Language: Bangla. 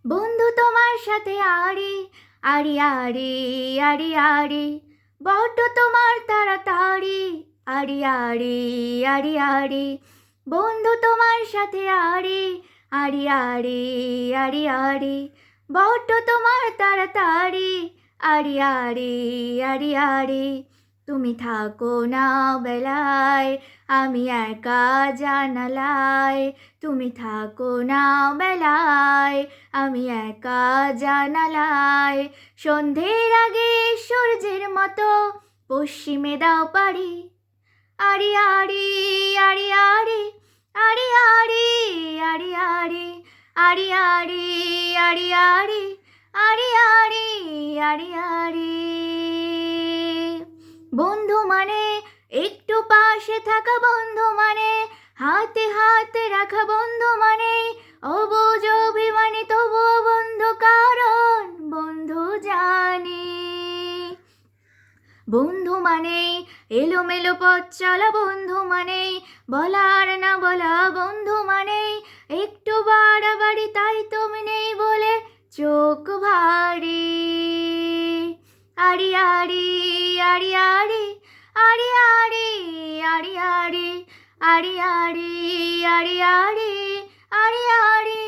বন্ধু তোমার সাথে আড়ি আড়ি আড়ি আড়ি আড়ি, বড্ড তোমার তাড়াতাড়ি আড়ি আড়ি আড়ি আড়ি, বন্ধু তোমার সাথে আড়ি আড়ি আড়ি আড়ি আড়ি, বড্ড তোমার তাড়াতাড়ি আড়ি আড়ি আড়ি আড়ি। তুমি থাকো না বেলায়, আমি একা জানালায়, তুমি থাকো না বেলায়, আমি একা জানালায়। সন্ধ্যের আগে সূর্যের মতো পশ্চিমে দাও পারি আড়ি আড়ি আড়ি আড়ি আড়ি আড়ি আড়ি আড়ি আড়ি আড়ি আড়ি আড়ি আড়ি আড়ি আড়ি আড়ি। বন্ধু মানে একটু পাশে থাকা, বন্ধু মানে হাতে হাতে রাখা, বন্ধু মানে অবুঝ অভিমানী তবুও বন্ধু, কারণ বন্ধু জানি। বন্ধু মানে এলোমেলো পথ চলা, বন্ধু মানে বলার না বলা, বন্ধু মানে একটু বাড়াবাড়ি, তাই তুমি নেই বলে চোখ ভারী আড়ি আড়ি আড়ি আড়ি আড়ি আড়ি আড়ি আড়ি আড়ি আড়ি আড়ি আড়ি আড়ি আড়ি।